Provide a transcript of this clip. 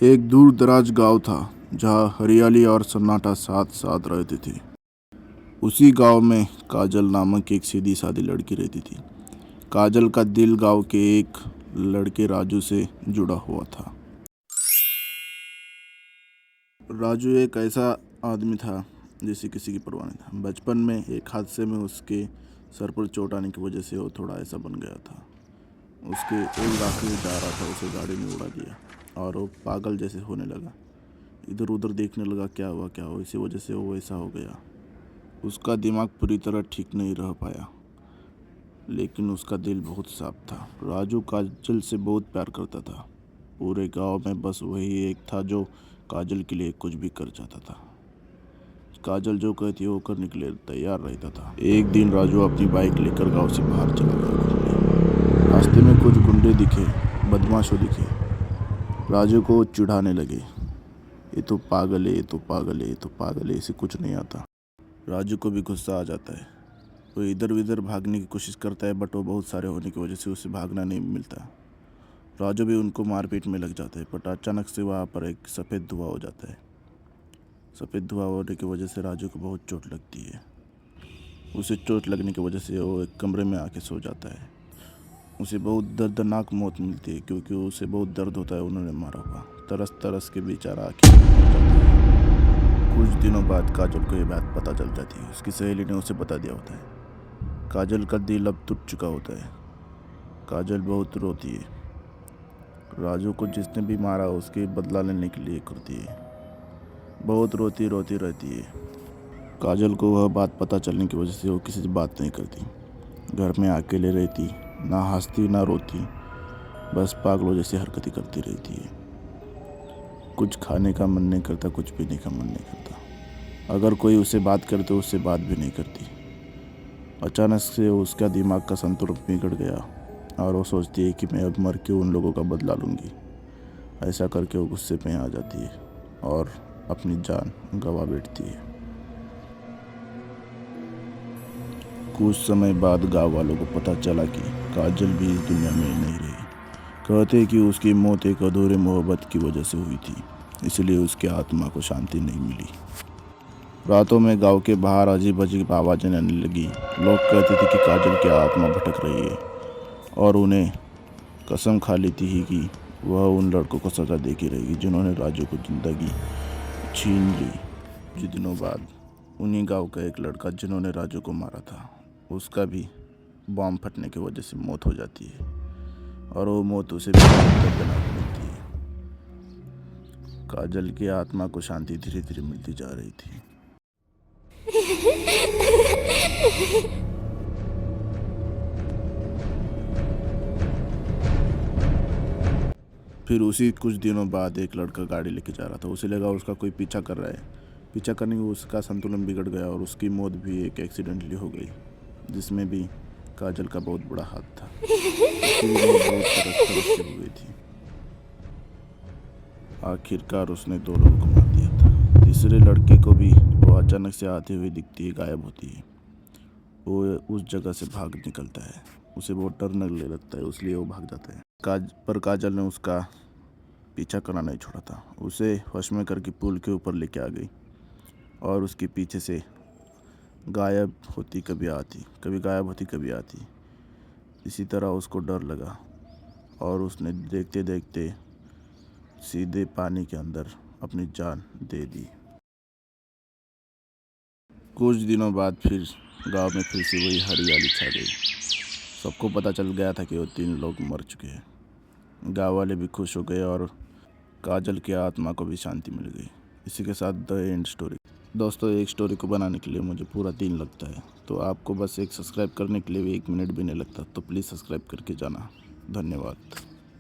एक दूर दराज गांव था जहां हरियाली और सन्नाटा साथ साथ रहते थे। उसी गांव में काजल नामक एक सीधी सादी लड़की रहती थी। काजल का दिल गांव के एक लड़के राजू से जुड़ा हुआ था। राजू एक ऐसा आदमी था जिसे किसी की परवाह नहीं था। बचपन में एक हादसे में उसके सर पर चोट आने की वजह से वो थोड़ा ऐसा बन गया था। उसके एक रास्ते में जा रहा था, उसे गाड़ी ने उड़ा दिया और वो पागल जैसे होने लगा। इधर उधर देखने लगा क्या हुआ, इसी वजह से वो वैसा हो गया। उसका दिमाग पूरी तरह ठीक नहीं रह पाया, लेकिन उसका दिल बहुत साफ था। राजू काजल से बहुत प्यार करता था। पूरे गांव में बस वही एक था जो काजल के लिए कुछ भी कर जाता था। काजल जो कहती वो करने के लिए तैयार रहता था। एक दिन राजू अपनी बाइक लेकर गांव से बाहर चला गया घूमने। रास्ते में कुछ गुंडे दिखे, बदमाशों दिखे। राजू को चिढ़ाने लगे, ये तो पागल है, ये तो पागल है, ये तो पागल है, इसे कुछ नहीं आता। राजू को भी गुस्सा आ जाता है। वो इधर उधर भागने की कोशिश करता है, बट वो बहुत सारे होने की वजह से उसे भागना नहीं मिलता। राजू भी उनको मारपीट में लग जाता है, बट अचानक से वहाँ पर एक सफ़ेद धुआं हो जाता है। सफ़ेद धुआं होने की वजह से राजू को बहुत चोट लगती है। उसे चोट लगने की वजह से वो एक कमरे में आके सो जाता है। उसे बहुत दर्दनाक मौत मिलती है, क्योंकि उसे बहुत दर्द होता है, उन्होंने मारा हुआ। तरस तरस के बेचारा आखिर मर जाता है। कुछ दिनों बाद काजल को ये बात पता चल जाती है। उसकी सहेली ने उसे बता दिया होता है। काजल का दिल अब टूट चुका होता है। काजल बहुत रोती है। राजू को जिसने भी मारा उसके बदला लेने के लिए करती है। बहुत रोती रोती रहती है। काजल को वह बात पता चलने की वजह से वो किसी से बात नहीं करती। घर में अकेले रहती, ना हंसती ना रोती, बस पागलों जैसी हरकतें करती रहती है। कुछ खाने का मन नहीं करता, कुछ पीने का मन नहीं करता। अगर कोई उसे बात करे तो उससे बात भी नहीं करती। अचानक से उसका दिमाग का संतुलन बिगड़ गया और वो सोचती है कि मैं अब मर के उन लोगों का बदला लूँगी। ऐसा करके वो गुस्से में आ जाती है और अपनी जान गंवा बैठती है। कुछ समय बाद गाँव वालों को पता चला कि काजल भी इस दुनिया में नहीं रही। कहते कि उसकी मौत एक अधूरे मोहब्बत की वजह से हुई थी, इसलिए उसकी आत्मा को शांति नहीं मिली। रातों में गांव के बाहर अजीब अजीब आवाज़ें आने लगी। लोग कहते थे कि काजल की आत्मा भटक रही है और उन्हें कसम खा लेती ही कि वह उन लड़कों को सज़ा देती रहेगी जिन्होंने राजू को ज़िंदगी छीन ली। कुछ दिनों बाद उन्हीं गांव का एक लड़का जिन्होंने राजू को मारा था, उसका भी बॉम्ब फटने की वजह से मौत हो जाती है और वो मौत उसे भी दर्दनाक मिलती है। काजल की आत्मा को शांति धीरे धीरे मिलती जा रही थी। फिर उसी कुछ दिनों बाद एक लड़का गाड़ी लेके जा रहा था। उसे लगा उसका कोई पीछा कर रहा है। पीछा करने में उसका संतुलन बिगड़ गया और उसकी मौत भी एक एक्सीडेंटली हो गई, जिसमें भी काजल का बहुत बड़ा हाथ था। उसकी भी मौत बहुत तरस से हो गई थी। आखिरकार उसने दो लोगों को मार दिया था। तीसरे लड़के को भी वो अचानक से आते हुए दिखती है, गायब होती है। वो उस जगह से भाग निकलता है। उसे बहुत डर लगने लगता है, इसलिए वो भाग जाता है। पर काजल ने उसका पीछा करना नहीं छोड़ा था। उसे वश में करके पुल के ऊपर लेके आ गई और उसके पीछे से गायब होती, कभी आती, कभी गायब होती, कभी आती। इसी तरह उसको डर लगा और उसने देखते देखते सीधे पानी के अंदर अपनी जान दे दी। कुछ दिनों बाद फिर गांव में फिर से वही हरियाली छा गई। सबको पता चल गया था कि वो 3 लोग मर चुके हैं। गांव वाले भी खुश हो गए और काजल की आत्मा को भी शांति मिल गई। इसी के साथ द एंड स्टोरी। दोस्तों, एक स्टोरी को बनाने के लिए मुझे पूरा दिन लगता है, तो आपको बस एक सब्सक्राइब करने के लिए भी 1 मिनट भी नहीं लगता, तो प्लीज़ सब्सक्राइब करके जाना। धन्यवाद।